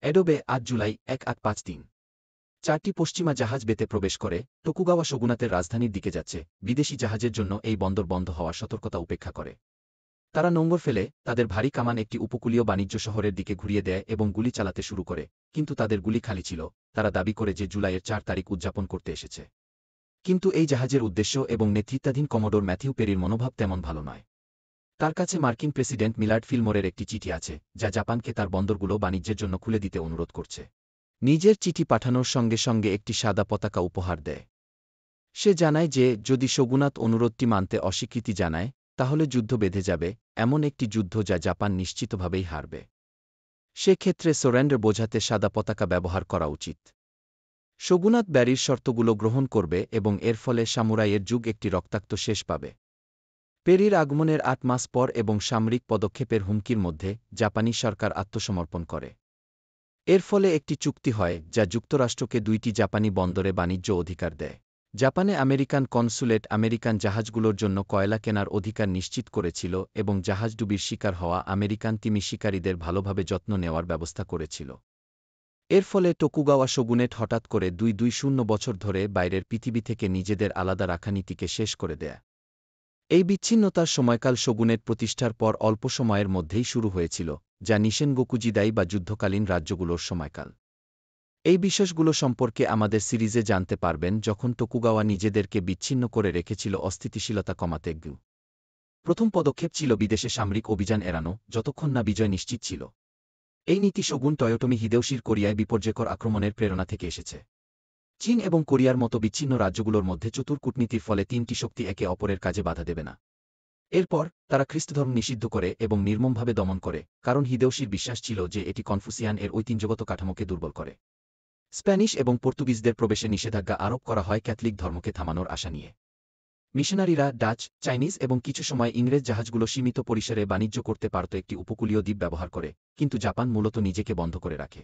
এডোবে ৮ জুলাই ১৮৫৩ চারটি পশ্চিমা জাহাজ বেতে প্রবেশ করে টোকুগাওয়া শোগুনাতের রাজধানীর দিকে যাচ্ছে। বিদেশি জাহাজের জন্য এই বন্দর বন্ধ হওয়ার সতর্কতা উপেক্ষা করে। তারা নোঙর ফেলে তাদের ভারী কামান একটি উপকূলীয় বাণিজ্য শহরের দিকে ঘুরিয়ে দেয় এবং গুলি চালাতে শুরু করে, কিন্তু তাদের গুলি খালি ছিল। তারা দাবি করে যে জুলাইয়ের ৪ তারিখ উদযাপন করতে এসেছে। কিন্তু এই জাহাজের উদ্দেশ্য এবং নেতৃত্বাধীন কমোডোর ম্যাথিউ পেরির মনোভাব তেমন ভালো নয়। তার কাছে মার্কিন প্রেসিডেন্ট মিলার্ড ফিলমোরের একটি চিঠি আছে, যা জাপানকে তার বন্দরগুলো বাণিজ্যের জন্য খুলে দিতে অনুরোধ করছে। নিজের চিঠি পাঠানোর সঙ্গে সঙ্গে একটি সাদা পতাকা উপহার দেয়। সে জানায় যে যদি শোগুনাত অনুরোধটি মানতে অস্বীকৃতি জানায়, তাহলে যুদ্ধ বেঁধে যাবে, এমন একটি যুদ্ধ যা জাপান নিশ্চিতভাবেই হারবে। সেক্ষেত্রে সারেন্ডার বোঝাতে সাদা পতাকা ব্যবহার করা উচিত। শোগুনাত ব্যারির শর্তগুলো গ্রহণ করবে এবং এর ফলে সামুরাইয়ের যুগ একটি রক্তাক্ত শেষ পাবে। পেরির আগমনের ৮ মাস পর এবং সামরিক পদক্ষেপের হুমকির মধ্যে জাপানি সরকার আত্মসমর্পণ করে। এর ফলে একটি চুক্তি হয় যা যুক্তরাষ্ট্রকে ২টি জাপানি বন্দরে বাণিজ্য অধিকার দেয়। জাপানে আমেরিকান কনসুলেট আমেরিকান জাহাজগুলোর জন্য কয়লা কেনার অধিকার নিশ্চিত করেছিল এবং জাহাজডুবির শিকার হওয়া আমেরিকান তিমি শিকারীদের ভালোভাবে যত্ন নেওয়ার ব্যবস্থা করেছিল। এর ফলে টোকুগাওয়া শোগুনেট হঠাৎ করে ২০ বছর ধরে বাইরের পৃথিবী থেকে নিজেদের আলাদা রাখা নীতিকে শেষ করে দেয়। এই বিচ্ছিন্নতার সময়কাল শোগুনেট প্রতিষ্ঠার পর অল্প সময়ের মধ্যেই শুরু হয়েছিল, যা নিশেনগোকুজিদাই বা যুদ্ধকালীন রাজ্যগুলোর সময়কাল। এই বিষয়গুলো সম্পর্কে আমাদের সিরিজে জানতে পারবেন যখন টোকুগাওয়া নিজেদেরকে বিচ্ছিন্ন করে রেখেছিল অস্থিতিশীলতা কমাতে। প্রথম পদক্ষেপ ছিল বিদেশে সামরিক অভিযান এড়ানো যতক্ষণ না বিজয় নিশ্চিত ছিল। এই নীতি শোগুন টয়োটোমি হিদেওশির কোরিয়ায় বিপর্যয়কর আক্রমণের প্রেরণা থেকে এসেছে। চীন এবং কোরিয়ার মতো বিচ্ছিন্ন রাজ্যগুলোর মধ্যে চতুর কূটনীতির ফলে তিনটি শক্তি একে অপরের কাজে বাধা দেবে না। এরপর তারা খ্রিস্টধর্ম নিষিদ্ধ করে এবং নির্মমভাবে দমন করে, কারণ হিদেওশির বিশ্বাস ছিল যে এটি কনফুসিয়ান এর ঐতিহ্যগত কাঠামোকে দুর্বল করে। স্প্যানিশ এবং পর্তুগিজদের প্রবেশে নিষেধাজ্ঞা আরোপ করা হয় ক্যাথলিক ধর্মকে থামানোর আশা নিয়ে। মিশনারিরা ডাচ, চাইনিজ এবং কিছু সময় ইংরেজ জাহাজগুলো সীমিত পরিসরে বাণিজ্য করতে পারত একটি উপকূলীয় দ্বীপ ব্যবহার করে, কিন্তু জাপান মূলত নিজেকে বন্ধ করে রাখে।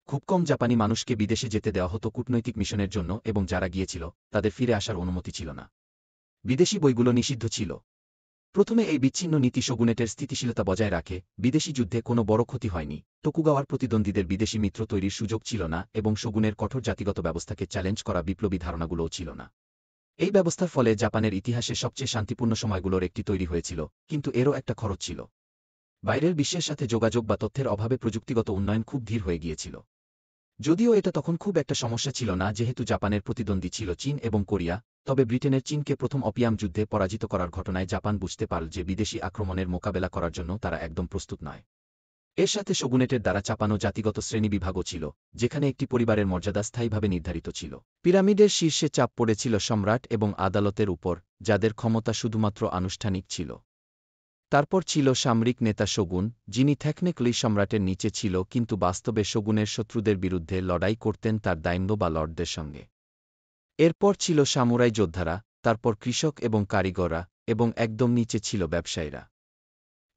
খুব কম জাপানি মানুষকে বিদেশে যেতে দেওয়া হতো কূটনৈতিক মিশনের জন্য এবং যারা গিয়েছিল তাদের ফিরে আসার অনুমতি ছিল না। বিদেশি বইগুলো নিষিদ্ধ ছিল। প্রথমে এই বিচ্ছিন্ন নীতি শোগুনেটের স্থিতিশীলতা বজায় রাখে। বিদেশি যুদ্ধে কোনো বড় ক্ষতি হয়নি, টোকুগাওয়ার প্রতিদ্বন্দ্বীদের বিদেশি মিত্র তৈরির সুযোগ ছিল না এবং শোগুনের কঠোর জাতিগত ব্যবস্থাকে চ্যালেঞ্জ করা বিপ্লবী ধারণাগুলোও ছিল না। এই ব্যবস্থার ফলে জাপানের ইতিহাসে সবচেয়ে শান্তিপূর্ণ সময়গুলোর একটি তৈরি হয়েছিল, কিন্তু এরও একটা খরচ ছিল। বাইরের বিশ্বের সাথে যোগাযোগ বা তথ্যের অভাবে প্রযুক্তিগত উন্নয়ন খুব ধীর হয়ে গিয়েছিল। যদিও এটা তখন খুব একটা সমস্যা ছিল না যেহেতু জাপানের প্রতিদ্বন্দ্বী ছিল চীন এবং কোরিয়া, তবে ব্রিটেনের চীনকে প্রথম অপিয়াম যুদ্ধে পরাজিত করার ঘটনায় জাপান বুঝতে পারল যে বিদেশি আক্রমণের মোকাবেলা করার জন্য তারা একদম প্রস্তুত নয়। এর সাথে শোগুনেটের দ্বারা চাপানো জাতিগত শ্রেণীবিভাগও ছিল, যেখানে একটি পরিবারের মর্যাদা স্থায়ীভাবে নির্ধারিত ছিল। পিরামিডের শীর্ষে চাপ পড়েছিল সম্রাট এবং আদালতের উপর, যাদের ক্ষমতা শুধুমাত্র আনুষ্ঠানিক ছিল। তারপর ছিল সামরিক নেতা শোগুন, যিনি টেকনিক্যালি সম্রাটের নিচে ছিল কিন্তু বাস্তবে শোগুনের শত্রুদের বিরুদ্ধে লড়াই করতেন তার দাইম্য বা লর্ডদের সঙ্গে। এরপর ছিল সামুরাই যোদ্ধারা, তারপর কৃষক এবং কারিগররা, এবং একদম নিচে ছিল ব্যবসায়ীরা।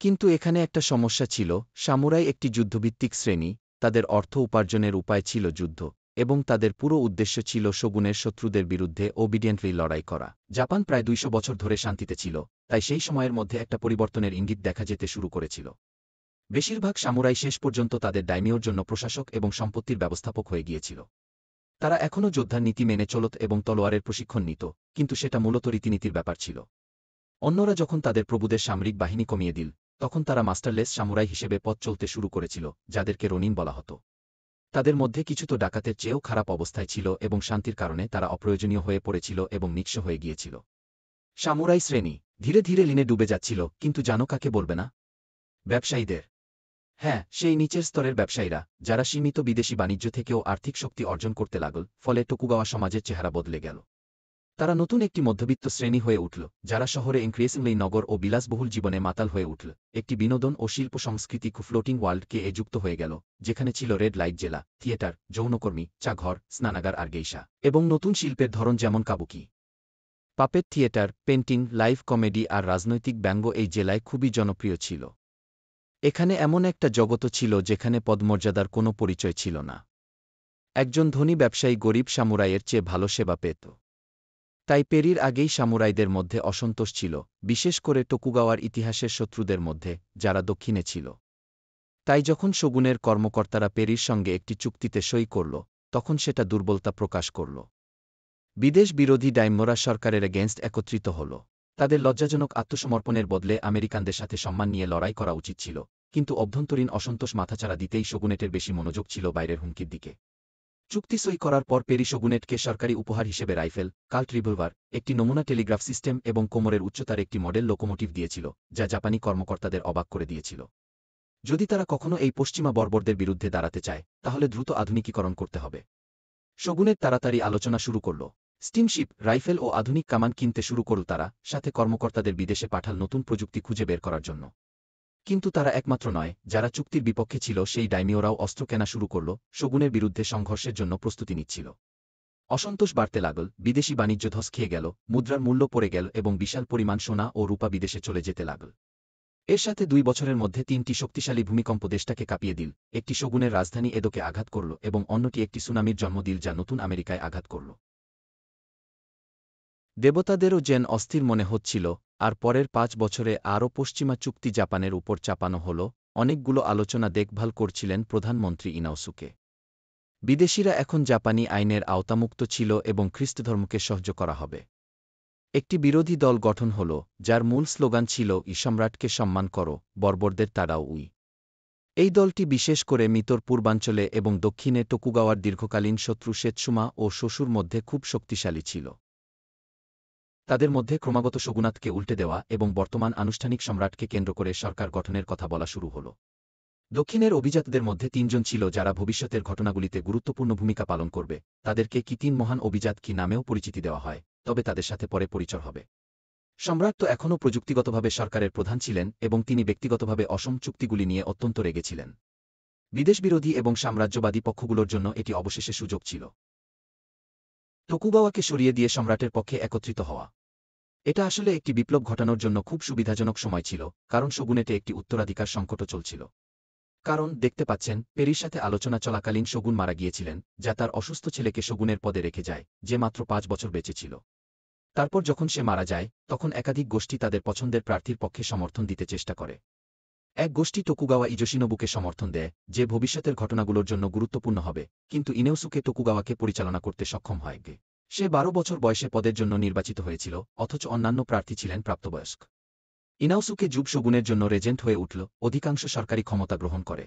কিন্তু এখানে একটা সমস্যা ছিল, সামুরাই একটি যুদ্ধভিত্তিক শ্রেণী, তাদের অর্থ উপার্জনের উপায় ছিল যুদ্ধ, এবং তাদের পুরো উদ্দেশ্য ছিল শোগুনের শত্রুদের বিরুদ্ধে ওবিডিয়েন্টলি লড়াই করা। জাপান প্রায় ২০০ বছর ধরে শান্তিতে ছিল, তাই সেই সময়ের মধ্যে একটা পরিবর্তনের ইঙ্গিত দেখা যেতে শুরু করেছিল। বেশিরভাগ সামুরাই শেষ পর্যন্ত তাদের দাইমিওর জন্য প্রশাসক এবং সম্পত্তির ব্যবস্থাপক হয়ে গিয়েছিল। তারা এখনও যোদ্ধার নীতি মেনে চলত এবং তলোয়ারের প্রশিক্ষণ নিত, কিন্তু সেটা মূলত রীতিনীতির ব্যাপার ছিল। অন্যরা যখন তাদের প্রভুদের সামরিক বাহিনী কমিয়ে দিল, তখন তারা মাস্টারলেস সামুরাই হিসেবে পথ চলতে শুরু করেছিল, যাদেরকে রোনিন বলা হতো। তাদের মধ্যে কিছু তো ডাকাতের চেয়েও খারাপ অবস্থায় ছিল এবং শান্তির কারণে তারা অপ্রয়োজনীয় হয়ে পড়েছিল এবং নিঃস্ব হয়ে গিয়েছিল। সামুরাই শ্রেণী ধীরে ধীরে লিনে ডুবে যাচ্ছিল, কিন্তু জানো কাকে বলবে না? ব্যবসায়ীদের। হ্যাঁ, সেই নিচের স্তরের ব্যবসায়ীরা, যারা সীমিত বিদেশি বাণিজ্য থেকেও আর্থিক শক্তি অর্জন করতে লাগল, ফলে টোকুগাওয়া সমাজের চেহারা বদলে গেল। তারা নতুন একটি মধ্যবিত্ত শ্রেণী হয়ে উঠল, যারা শহরে ইনক্রিয়েসিংলি নগর ও বিলাসবহুল জীবনে মাতাল হয়ে উঠল। একটি বিনোদন ও শিল্প সংস্কৃতি ফ্লোটিং ওয়ার্ল্ডকে যুক্ত হয়ে গেল, যেখানে ছিল রেড লাইট জেলা, থিয়েটার, যৌনকর্মী, চা ঘর, স্নানাগার আর গেইশা, এবং নতুন শিল্পের ধরন যেমন kabuki, puppet theatre, painting, live comedy আর রাজনৈতিক ব্যঙ্গ এই জেলায় খুবই জনপ্রিয় ছিল। এখানে এমন একটা জগৎ ছিল যেখানে পদমর্যাদার কোনো পরিচয় ছিল না। একজন ধনী ব্যবসায়ী গরিব সামুরাইয়ের চেয়ে ভালো সেবা পেত। তাই পেরির আগেই সামুরাইদের মধ্যে অসন্তোষ ছিল, বিশেষ করে টোকুগাওয়ার ইতিহাসের শত্রুদের মধ্যে, যারা দক্ষিণে ছিল। তাই যখন শোগুনের কর্মকর্তারা পেরির সঙ্গে একটি চুক্তিতে সই করল, তখন সেটা দুর্বলতা প্রকাশ করল। বিদেশ বিরোধী ডাইমোরা সরকারের এগেনস্ট একত্রিত হল। তাদের লজ্জাজনক আত্মসমর্পণের বদলে আমেরিকানদের সাথে সম্মান নিয়ে লড়াই করা উচিত ছিল, কিন্তু অভ্যন্তরীণ অসন্তোষ মাথাচাড়া দিতেই শোগুনেটের বেশি মনোযোগ ছিল বাইরের হুমকির দিকে। চুক্তি সই করার পর পেরি শোগুনেটকে সরকারি উপহার হিসেবে রাইফেল, কাল্ট রিভলভার, একটি নমুনা টেলিগ্রাফ সিস্টেম এবং কোমরের উচ্চতার একটি মডেল লোকোমোটিভ দিয়েছিল, যা জাপানি কর্মকর্তাদের অবাক করে দিয়েছিল। যদি তারা কখনো এই পশ্চিমা বর্বরদের বিরুদ্ধে দাঁড়াতে চায়, তাহলে দ্রুত আধুনিকীকরণ করতে হবে। শোগুনেট তাড়াতাড়ি আলোচনা শুরু করল। স্টিমশিপ, রাইফেল ও আধুনিক কামান কিনতে শুরু করল তারা, সাথে কর্মকর্তাদের বিদেশে পাঠাল নতুন প্রযুক্তি খুঁজে বের করার জন্য। কিন্তু তারা একমাত্র নয়, যারা চুক্তির বিপক্ষে ছিল সেই ডাইমিওরাও অস্ত্র কেনা শুরু করল, শোগুনের বিরুদ্ধে সংঘর্ষের জন্য প্রস্তুতি নিচ্ছিল। অসন্তোষ বাড়তে লাগল, বিদেশি বাণিজ্য ধস খেয়ে গেল, মুদ্রার মূল্য পড়ে গেল এবং বিশাল পরিমাণ সোনা ও রূপা বিদেশে চলে যেতে লাগল। এর সাথে 2 বছরের মধ্যে 3টি শক্তিশালী ভূমিকম্প দেশটাকে কাঁপিয়ে দিল, একটি শোগুনের রাজধানী এদোকে আঘাত করল এবং অন্যটি একটি সুনামির জন্ম দিল যা নতুন আমেরিকায় আঘাত করল। দেবতাদেরও যেন অস্থির মনে হচ্ছিল, আর পরের 5 বছরে আরও পশ্চিমা চুক্তি জাপানের উপর চাপানো হল। অনেকগুলো আলোচনা দেখভাল করছিলেন প্রধানমন্ত্রী ইনাওসুকে। বিদেশিরা এখন জাপানি আইনের আওতামুক্ত ছিল এবং খ্রিস্টধর্মকে সহ্য করা হবে। একটি বিরোধী দল গঠন হল, যার মূল স্লোগান ছিল সম্রাটকে সম্মান করো, বর্বরদের তাড়াও উই। এই দলটি বিশেষ করে মিতর পূর্বাঞ্চলে এবং দক্ষিণে টোকুগাওয়ার দীর্ঘকালীন শত্রু সেতসুমা ও শ্বশুর মধ্যে খুব শক্তিশালী ছিল। তাদের মধ্যে ক্রমাগত শোগুনাতকে উল্টে দেওয়া এবং বর্তমান আনুষ্ঠানিক সম্রাটকে কেন্দ্র করে সরকার গঠনের কথা বলা শুরু হল। দক্ষিণের অভিজাতদের মধ্যে 3 জন ছিল যারা ভবিষ্যতের ঘটনাগুলিতে গুরুত্বপূর্ণ ভূমিকা পালন করবে, তাদেরকে কি 3 মহান অভিজাত কি নামেও পরিচিতি দেওয়া হয়, তবে তাদের সাথে পরে পরিচয় হবে। সম্রাট তো এখনও প্রযুক্তিগতভাবে সরকারের প্রধান ছিলেন এবং তিনি ব্যক্তিগতভাবে অসম চুক্তিগুলি নিয়ে অত্যন্ত রেগেছিলেন। বিদেশবিরোধী এবং সাম্রাজ্যবাদী পক্ষগুলোর জন্য এটি অবশেষে সুযোগ ছিল টোকুগাওয়াকে সরিয়ে দিয়ে সম্রাটের পক্ষে একত্রিত হওয়া। এটা আসলে একটি বিপ্লব ঘটানোর জন্য খুব সুবিধাজনক সময় ছিল, কারণ শোগুনেটে একটি উত্তরাধিকার সংকটও চলছিল। কারণ দেখতে পাচ্ছেন, পেরির সাথে আলোচনা চলাকালীন শোগুন মারা গিয়েছিলেন, যা তার অসুস্থ ছেলেকে শোগুনের পদে রেখে যায়, যে মাত্র 5 বছর বেঁচে ছিল। তারপর যখন সে মারা যায়, তখন একাধিক গোষ্ঠী তাদের পছন্দের প্রার্থীর পক্ষে সমর্থন দিতে চেষ্টা করে। এক গোষ্ঠী টোকুগাওয়া ইজোশিনোবুকে সমর্থন দেয়, যে ভবিষ্যতের ঘটনাগুলোর জন্য গুরুত্বপূর্ণ হবে, কিন্তু ইনেওসুকে টোকুগাওয়াকে পরিচালনা করতে সক্ষম হয়। সে 12 বছর বয়সে পদের জন্য নির্বাচিত হয়েছিল, অথচ অন্যান্য প্রার্থী ছিলেন প্রাপ্তবয়স্ক। ইনাওসুকে যুব শোগুনের জন্য রেজেন্ট হয়ে উঠল, অধিকাংশ সরকারি ক্ষমতা গ্রহণ করে।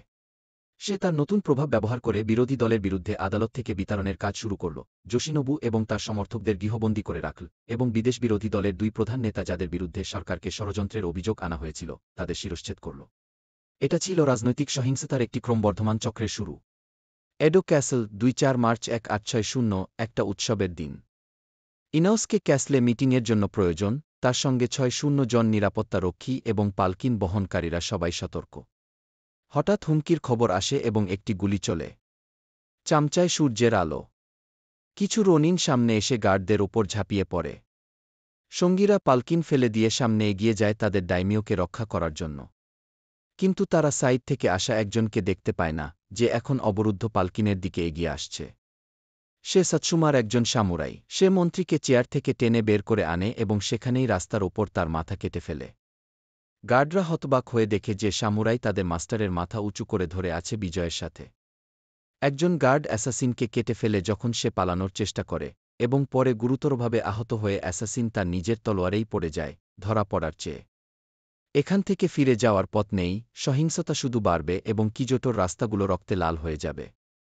সে তার নতুন প্রভাব ব্যবহার করে বিরোধী দলের বিরুদ্ধে আদালত থেকে বিতাড়নের কাজ শুরু করল, যোশিনোবু এবং তার সমর্থকদের গৃহবন্দী করে রাখল, এবং বিদেশ বিরোধী দলের 2 প্রধান নেতা যাদের বিরুদ্ধে সরকারকে ষড়যন্ত্রের অভিযোগ আনা হয়েছিল, তাদের শিরশ্ছেদ করল। এটা ছিল রাজনৈতিক সহিংসতার একটি ক্রমবর্ধমান চক্রের শুরু। এডো ক্যাসল, 2-4 মার্চ 1860, একটা উৎসবের দিন। ইনাওসকে ক্যাসলে মিটিংয়ের জন্য প্রয়োজন, তার সঙ্গে 6-0 জন নিরাপত্তারক্ষী এবং পালকিন বহনকারীরা সবাই সতর্ক। হঠাৎ হুমকির খবর আসে এবং একটি গুলি চলে। চামচায় সূর্যের আলো। কিছু রনিন সামনে এসে গার্ডদের ওপর ঝাঁপিয়ে পড়ে। সঙ্গীরা পালকিন ফেলে দিয়ে সামনে এগিয়ে যায় তাদের ডাইমিওকে রক্ষা করার জন্য। কিন্তু তারা সাইড থেকে আসা একজনকে দেখতে পায় না, যে এখন অবরুদ্ধ পালকিনের দিকে এগিয়ে আসছে। সে সাতসুমার একজন সামুরাই। সে মন্ত্রীকে চেয়ার থেকে টেনে বের করে আনে এবং সেখানেই রাস্তার ওপর তার মাথা কেটে ফেলে। গার্ডরা হতবাক হয়ে দেখে যে সামুরাই তাদের মাস্টারের মাথা উঁচু করে ধরে আছে বিজয়ের সাথে। একজন গার্ড অ্যাসাসিনকে কেটে ফেলে যখন সে পালানোর চেষ্টা করে, এবং পরে গুরুতরভাবে আহত হয়ে অ্যাসাসিন তার নিজের তলোয়ারেই পড়ে যায়, ধরা পড়ার চেয়ে। এখান থেকে ফিরে যাওয়ার পথ নেই, সহিংসতা শুধু বাড়বে এবং কিজোটোর রাস্তাগুলো রক্তে লাল হয়ে যাবে।